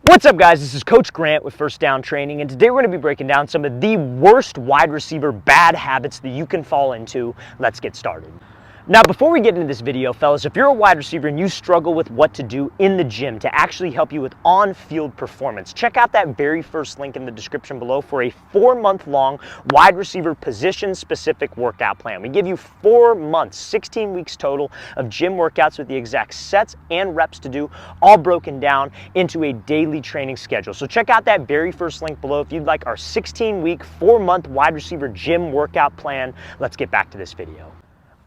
What's up, guys? This is Coach Grant with First Down Training, and today we're going to be breaking down some of the worst wide receiver bad habits that you can fall into. Let's get started. Now, before we get into this video, fellas, if you're a wide receiver and you struggle with what to do in the gym to actually help you with on-field performance, check out that very first link in the description below for a 4-month-long wide receiver position-specific workout plan. We give you 4 months, 16 weeks total of gym workouts with the exact sets and reps to do, all broken down into a daily training schedule. So check out that very first link below if you'd like our 16-week, 4-month wide receiver gym workout plan. Let's get back to this video.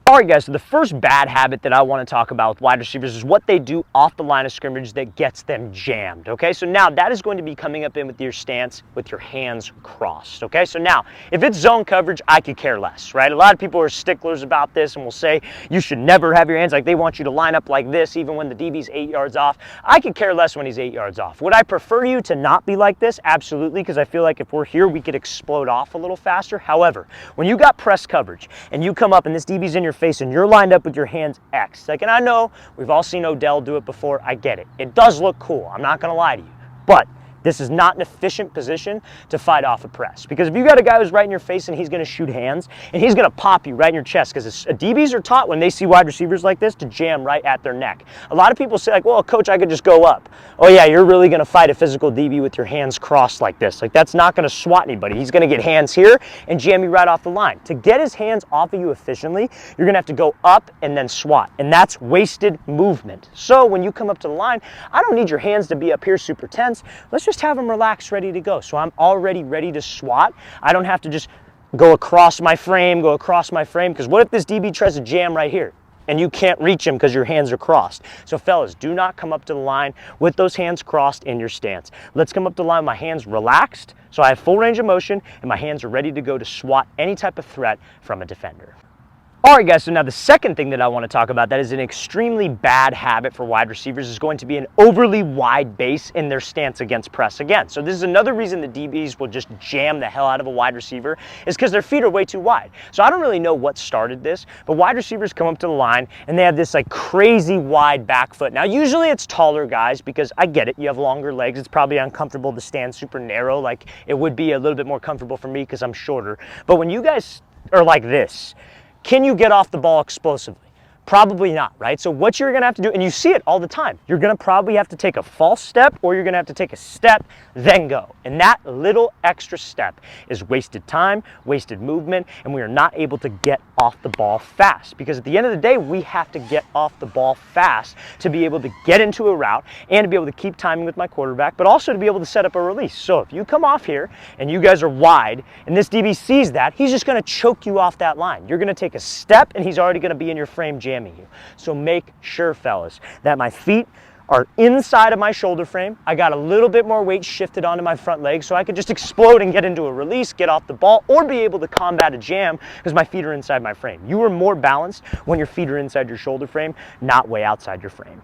All right, guys, so the first bad habit that I want to talk about with wide receivers is what they do off the line of scrimmage that gets them jammed, okay? So now that is going to be coming up in with your stance with your hands crossed, okay? So now, if it's zone coverage, I could care less, right? A lot of people are sticklers about this and will say you should never have your hands, like they want you to line up like this even when the DB's 8 yards off. I could care less when he's 8 yards off. Would I prefer you to not be like this? Absolutely, because I feel like if we're here, we could explode off a little faster. However, when you got press coverage and you come up and this DB's in your face and you're lined up with your hands X. Like, and I know we've all seen Odell do it before. I get it. It does look cool. I'm not going to lie to you. But this is not an efficient position to fight off a press. Because if you got a guy who's right in your face and he's going to shoot hands and he's going to pop you right in your chest, because DBs are taught when they see wide receivers like this to jam right at their neck. A lot of people say, like, well, coach, I could just go up. Oh yeah, you're really going to fight a physical DB with your hands crossed like this. Like, that's not going to swat anybody. He's going to get hands here and jam you right off the line. To get his hands off of you efficiently, you're going to have to go up and then swat. And that's wasted movement. So when you come up to the line, I don't need your hands to be up here super tense. Let's just have them relaxed, ready to go. So I'm already ready to swat. I don't have to just go across my frame, because what if this DB tries to jam right here and you can't reach him because your hands are crossed? So fellas, do not come up to the line with those hands crossed in your stance. Let's come up to the line with my hands relaxed, so I have full range of motion and my hands are ready to go to swat any type of threat from a defender. All right, guys, so now the second thing that I want to talk about that is an extremely bad habit for wide receivers is going to be an overly wide base in their stance against press again. So this is another reason the DBs will just jam the hell out of a wide receiver, is because their feet are way too wide. So I don't really know what started this, but wide receivers come up to the line and they have this like crazy wide back foot. Now, usually it's taller guys, because I get it, you have longer legs. It's probably uncomfortable to stand super narrow. Like, it would be a little bit more comfortable for me because I'm shorter. But when you guys are like this, can you get off the ball explosively? Probably not, right? So what you're gonna have to do, and you see it all the time, you're gonna probably have to take a false step, or you're gonna have to take a step, then go. And that little extra step is wasted time, wasted movement, and we are not able to get off the ball fast. Because at the end of the day, we have to get off the ball fast to be able to get into a route and to be able to keep timing with my quarterback, but also to be able to set up a release. So if you come off here and you guys are wide and this DB sees that, he's just gonna choke you off that line. You're gonna take a step and he's already gonna be in your frame jamming you. So make sure, fellas, that my feet are inside of my shoulder frame. I got a little bit more weight shifted onto my front leg so I could just explode and get into a release, get off the ball, or be able to combat a jam because my feet are inside my frame. You are more balanced when your feet are inside your shoulder frame, not way outside your frame.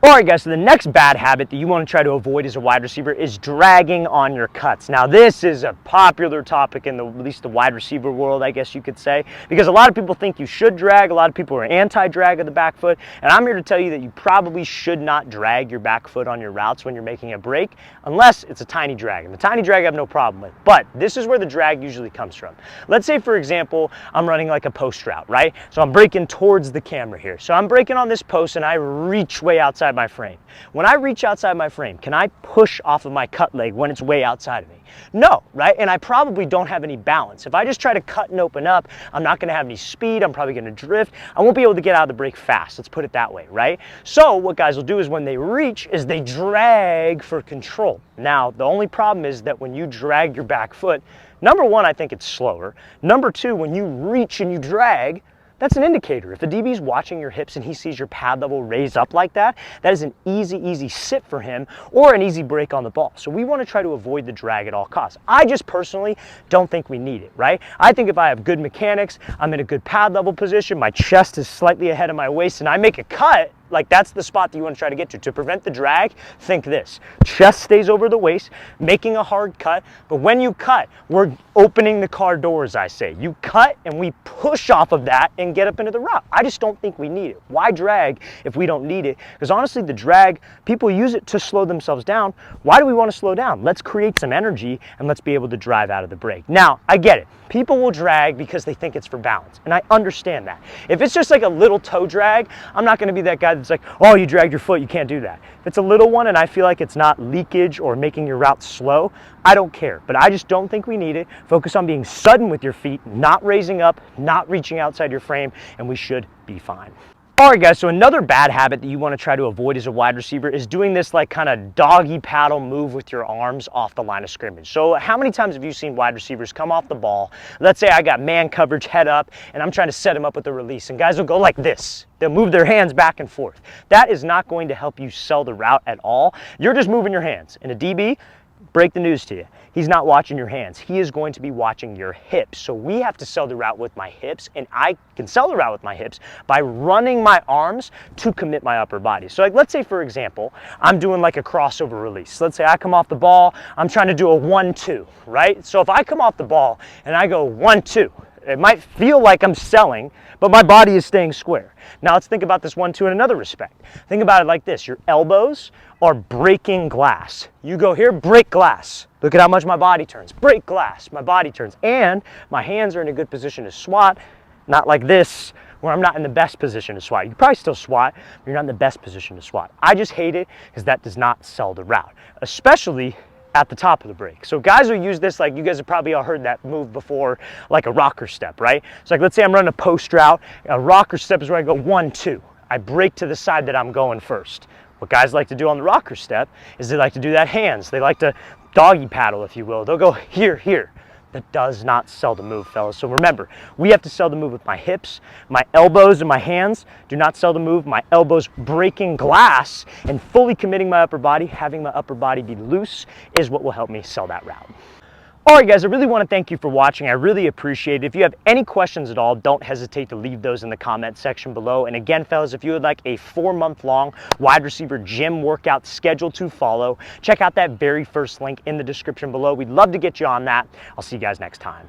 All right, guys, so the next bad habit that you want to try to avoid as a wide receiver is dragging on your cuts. Now, this is a popular topic in at least the wide receiver world, I guess you could say, because a lot of people think you should drag. A lot of people are anti-drag of the back foot, and I'm here to tell you that you probably should not drag your back foot on your routes when you're making a break, unless it's a tiny drag. And the tiny drag I have no problem with, but this is where the drag usually comes from. Let's say, for example, I'm running like a post route, right? So I'm breaking towards the camera here. So I'm breaking on this post and I reach way outside my frame. When I reach outside my frame, can I push off of my cut leg when it's way outside of me? No, right? And I probably don't have any balance. If I just try to cut and open up, I'm not going to have any speed. I'm probably going to drift. I won't be able to get out of the break fast. Let's put it that way, right? So what guys will do is when they reach is they drag for control. Now, the only problem is that when you drag your back foot, number one, I think it's slower. Number two, when you reach and you drag, that's an indicator. If the DB is watching your hips and he sees your pad level raised up like that, that is an easy sit for him or an easy break on the ball. So we want to try to avoid the drag at all costs. I just personally don't think we need it, right? I think if I have good mechanics, I'm in a good pad level position, my chest is slightly ahead of my waist, and I make a cut, Like that's the spot that you want to try to get to. To prevent the drag, think this. Chest stays over the waist, making a hard cut, but when you cut, we're opening the car doors, I say. You cut and we push off of that and get up into the route. I just don't think we need it. Why drag if we don't need it? Because honestly, the drag, people use it to slow themselves down. Why do we want to slow down? Let's create some energy and let's be able to drive out of the brake. Now, I get it. People will drag because they think it's for balance, and I understand that. If it's just like a little toe drag, I'm not gonna be that guy that's like, oh, you dragged your foot, you can't do that. If it's a little one and I feel like it's not leakage or making your route slow, I don't care, but I just don't think we need it. Focus on being sudden with your feet, not raising up, not reaching outside your frame, and we should be fine. All right, guys, so another bad habit that you want to try to avoid as a wide receiver is doing this like kind of doggy paddle move with your arms off the line of scrimmage. So how many times have you seen wide receivers come off the ball? Let's say I got man coverage, head up, and I'm trying to set them up with the release, and guys will go like this. They'll move their hands back and forth. That is not going to help you sell the route at all. You're just moving your hands. And a DB, break the news to you. He's not watching your hands. He is going to be watching your hips. So we have to sell the route with my hips, and I can sell the route with my hips by running my arms to commit my upper body. So like, let's say, for example, I'm doing like a crossover release. Let's say I come off the ball, I'm trying to do a 1-2, right? So if I come off the ball and I go 1-2, it might feel like I'm selling, but my body is staying square. Now let's think about this 1-2 in another respect. Think about it like this. Your elbows are breaking glass. You go here, break glass. Look at how much my body turns. Break glass, my body turns. And my hands are in a good position to swat, not like this, where I'm not in the best position to swat. You can probably still swat, but you're not in the best position to swat. I just hate it because that does not sell the route, especially at the top of the break. So guys will use this, like you guys have probably all heard that move before, like a rocker step, right? So like, let's say I'm running a post route. A rocker step is where I go 1-2. I break to the side that I'm going first. What guys like to do on the rocker step is they like to do that hands. They like to doggy paddle, if you will. They'll go here, here. That does not sell the move, fellas. So remember, we have to sell the move with my hips. My elbows and my hands do not sell the move. My elbows breaking glass and fully committing my upper body, having my upper body be loose, is what will help me sell that route. All right, guys, I really want to thank you for watching. I really appreciate it. If you have any questions at all, don't hesitate to leave those in the comment section below. And again, fellas, if you would like a 4-month-long wide receiver gym workout schedule to follow, check out that very first link in the description below. We'd love to get you on that. I'll see you guys next time.